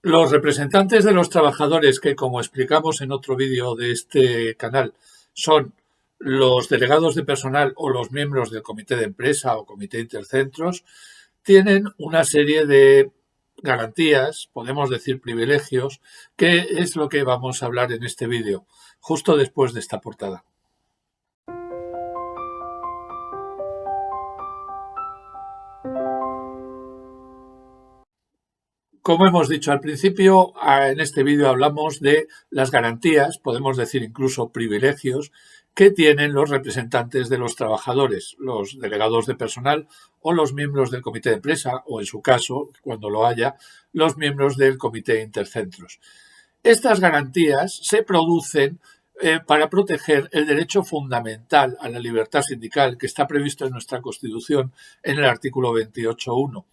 Los representantes de los trabajadores, que como explicamos en otro vídeo de este canal, son los delegados de personal o los miembros del comité de empresa o comité intercentros, tienen una serie de garantías, podemos decir privilegios, que es lo que vamos a hablar en este vídeo, justo después de esta portada. Como hemos dicho al principio, en este vídeo hablamos de las garantías, podemos decir incluso privilegios, que tienen los representantes de los trabajadores, los delegados de personal o los miembros del comité de empresa, o en su caso, cuando lo haya, los miembros del comité intercentros. Estas garantías se producen para proteger el derecho fundamental a la libertad sindical que está previsto en nuestra Constitución en el artículo 28.1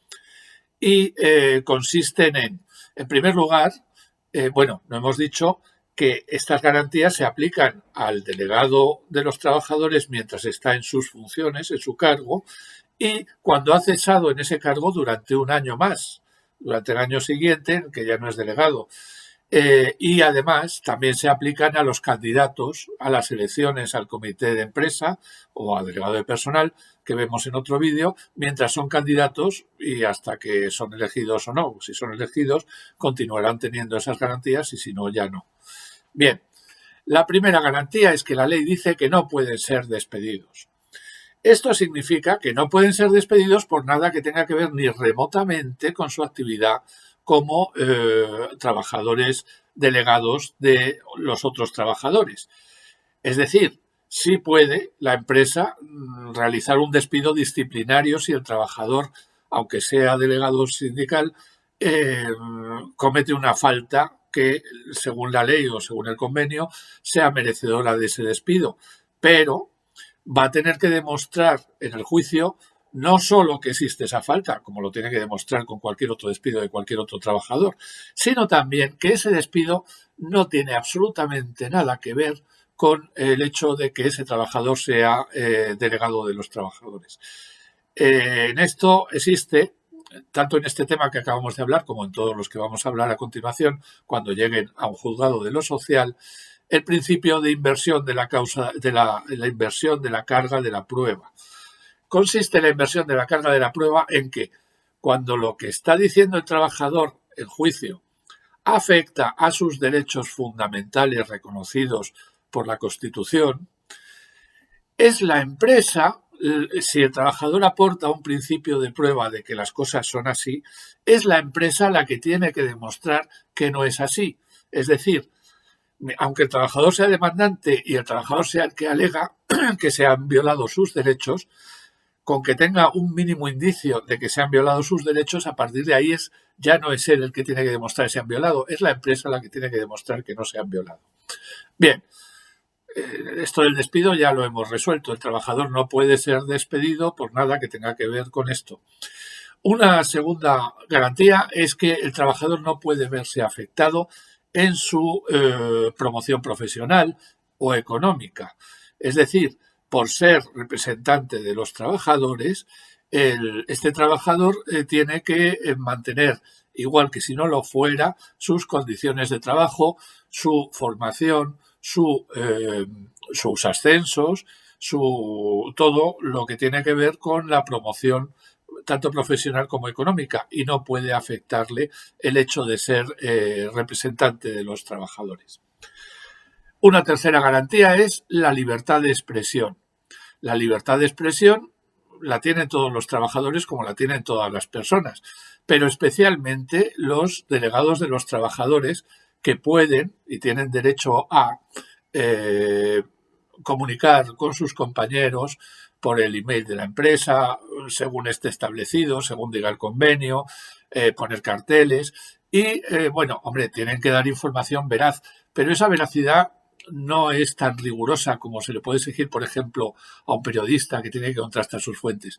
y consisten en primer lugar, no hemos dicho que estas garantías se aplican al delegado de los trabajadores mientras está en sus funciones, en su cargo, y cuando ha cesado en ese cargo durante un año más, durante el año siguiente, que ya no es delegado. Y además también se aplican a los candidatos a las elecciones al comité de empresa o a delegado de personal que vemos en otro vídeo, mientras son candidatos y hasta que son elegidos o no. Si son elegidos, continuarán teniendo esas garantías y si no, ya no. Bien, la primera garantía es que la ley dice que no pueden ser despedidos. Esto significa que no pueden ser despedidos por nada que tenga que ver ni remotamente con su actividad como trabajadores delegados de los otros trabajadores. Es decir, sí puede la empresa realizar un despido disciplinario si el trabajador, aunque sea delegado sindical, comete una falta que, según la ley o según el convenio, sea merecedora de ese despido. Pero va a tener que demostrar en el juicio no solo que existe esa falta, como lo tiene que demostrar con cualquier otro despido de cualquier otro trabajador, sino también que ese despido no tiene absolutamente nada que ver con el hecho de que ese trabajador sea delegado de los trabajadores. En esto existe, tanto en este tema que acabamos de hablar como en todos los que vamos a hablar a continuación, cuando lleguen a un juzgado de lo social, el principio de inversión de la causa, de la inversión de la carga de la prueba. Consiste la inversión de la carga de la prueba en que cuando lo que está diciendo el trabajador en juicio afecta a sus derechos fundamentales reconocidos por la Constitución, es la empresa, si el trabajador aporta un principio de prueba de que las cosas son así, es la empresa la que tiene que demostrar que no es así. Es decir, aunque el trabajador sea demandante y el trabajador sea el que alega que se han violado sus derechos, con que tenga un mínimo indicio de que se han violado sus derechos, a partir de ahí ya no es él el que tiene que demostrar que se han violado, es la empresa la que tiene que demostrar que no se han violado. Bien, esto del despido ya lo hemos resuelto. El trabajador no puede ser despedido por nada que tenga que ver con esto. Una segunda garantía es que el trabajador no puede verse afectado en su promoción profesional o económica. Es decir, por ser representante de los trabajadores, este trabajador tiene que mantener, igual que si no lo fuera, sus condiciones de trabajo, su formación, sus ascensos, todo lo que tiene que ver con la promoción tanto profesional como económica, y no puede afectarle el hecho de ser representante de los trabajadores. Una tercera garantía es la libertad de expresión. La libertad de expresión la tienen todos los trabajadores como la tienen todas las personas, pero especialmente los delegados de los trabajadores que pueden y tienen derecho a comunicar con sus compañeros por el email de la empresa, según esté establecido, según diga el convenio, poner carteles y, tienen que dar información veraz, pero esa veracidad no es tan rigurosa como se le puede exigir, por ejemplo, a un periodista que tiene que contrastar sus fuentes.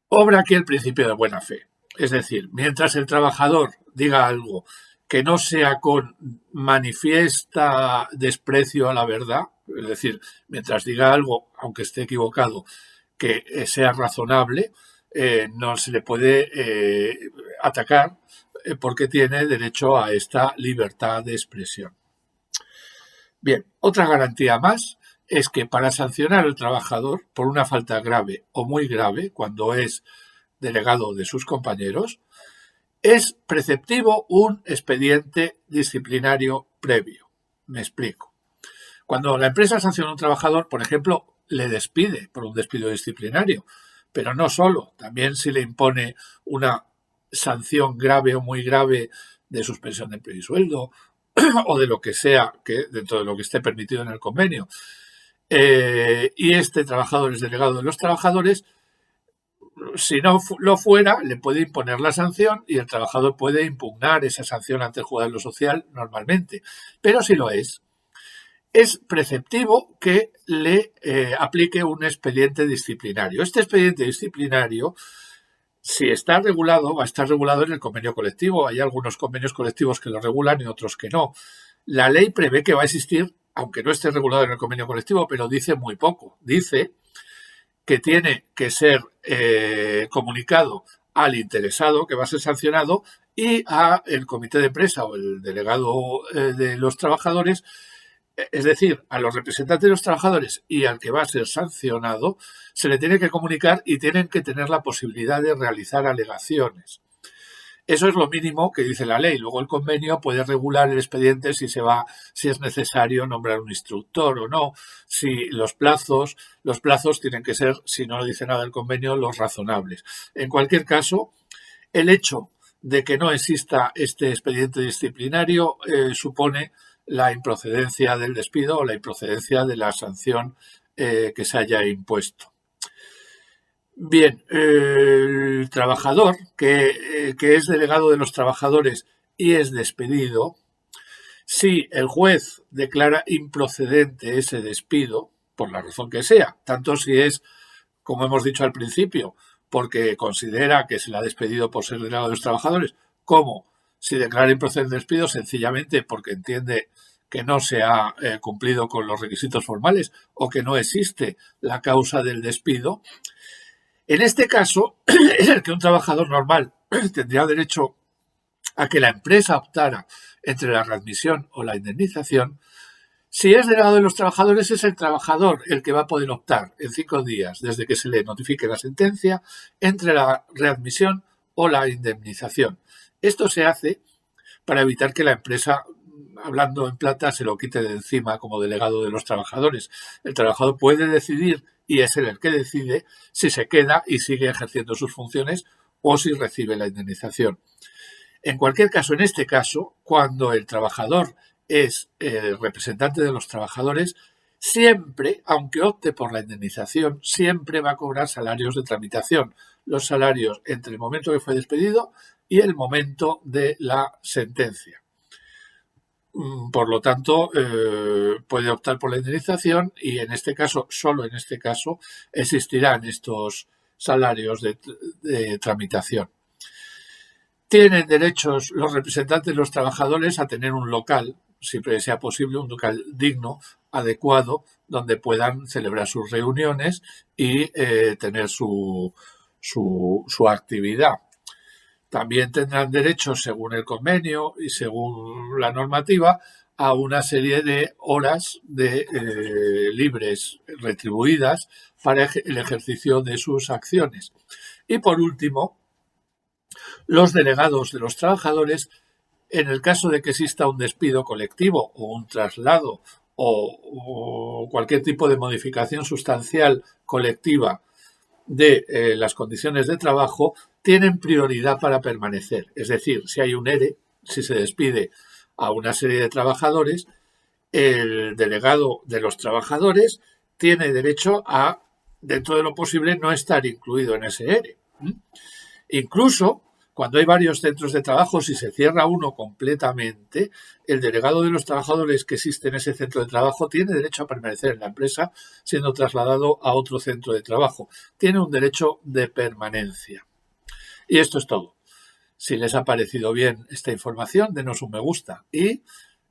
Obra aquí el principio de buena fe. Es decir, mientras el trabajador diga algo que no sea con manifiesta desprecio a la verdad, es decir, mientras diga algo, aunque esté equivocado, que sea razonable, no se le puede atacar porque tiene derecho a esta libertad de expresión. Bien, otra garantía más es que para sancionar al trabajador por una falta grave o muy grave, cuando es delegado de sus compañeros, es preceptivo un expediente disciplinario previo. Me explico. Cuando la empresa sanciona a un trabajador, por ejemplo, le despide por un despido disciplinario, pero no solo, también si le impone una sanción grave o muy grave de suspensión de empleo y sueldo o de lo que sea, que dentro de lo que esté permitido en el convenio, y este trabajador es delegado de los trabajadores, si no lo fuera, le puede imponer la sanción y el trabajador puede impugnar esa sanción ante el juzgado de lo social normalmente. Pero si lo es preceptivo que le aplique un expediente disciplinario. Este expediente disciplinario, si está regulado, va a estar regulado en el convenio colectivo. Hay algunos convenios colectivos que lo regulan y otros que no. La ley prevé que va a existir, aunque no esté regulado en el convenio colectivo, pero dice muy poco. Dice que tiene que ser comunicado al interesado que va a ser sancionado y al comité de empresa o el delegado de los trabajadores, es decir, a los representantes de los trabajadores y al que va a ser sancionado, se le tiene que comunicar y tienen que tener la posibilidad de realizar alegaciones. Eso es lo mínimo que dice la ley. Luego el convenio puede regular el expediente si es necesario nombrar un instructor o no, si los plazos tienen que ser, si no lo dice nada el convenio, los razonables. En cualquier caso, el hecho de que no exista este expediente disciplinario supone la improcedencia del despido o la improcedencia de la sanción que se haya impuesto. Bien, el trabajador que es delegado de los trabajadores y es despedido, si el juez declara improcedente ese despido, por la razón que sea, tanto si es, como hemos dicho al principio, porque considera que se le ha despedido por ser delegado de los trabajadores, como si declara improcedente el despido sencillamente porque entiende que no se ha cumplido con los requisitos formales o que no existe la causa del despido. En este caso, en el que un trabajador normal tendría derecho a que la empresa optara entre la readmisión o la indemnización, si es delegado de los trabajadores, es el trabajador el que va a poder optar en 5 días desde que se le notifique la sentencia entre la readmisión o la indemnización. Esto se hace para evitar que la empresa, hablando en plata, se lo quite de encima como delegado de los trabajadores. El trabajador puede decidir, y es él el que decide, si se queda y sigue ejerciendo sus funciones o si recibe la indemnización. En cualquier caso, en este caso, cuando el trabajador es el representante de los trabajadores, siempre, aunque opte por la indemnización, siempre va a cobrar salarios de tramitación, los salarios entre el momento que fue despedido y el momento de la sentencia. Por lo tanto, puede optar por la indemnización y en este caso, solo en este caso, existirán estos salarios de tramitación. Tienen derechos los representantes de los trabajadores a tener un local, siempre sea posible, un local digno, adecuado, donde puedan celebrar sus reuniones y tener su actividad. También tendrán derecho, según el convenio y según la normativa, a una serie de horas libres retribuidas para el ejercicio de sus acciones. Y por último, los delegados de los trabajadores, en el caso de que exista un despido colectivo o un traslado o cualquier tipo de modificación sustancial colectiva de las condiciones de trabajo, tienen prioridad para permanecer. Es decir, si hay un ERE, si se despide a una serie de trabajadores, el delegado de los trabajadores tiene derecho a, dentro de lo posible, no estar incluido en ese ERE. Incluso cuando hay varios centros de trabajo, si se cierra uno completamente, el delegado de los trabajadores que existe en ese centro de trabajo tiene derecho a permanecer en la empresa siendo trasladado a otro centro de trabajo. Tiene un derecho de permanencia. Y esto es todo. Si les ha parecido bien esta información, denos un me gusta y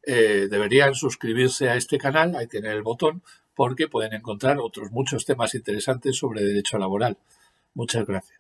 deberían suscribirse a este canal, ahí tienen el botón, porque pueden encontrar otros muchos temas interesantes sobre derecho laboral. Muchas gracias.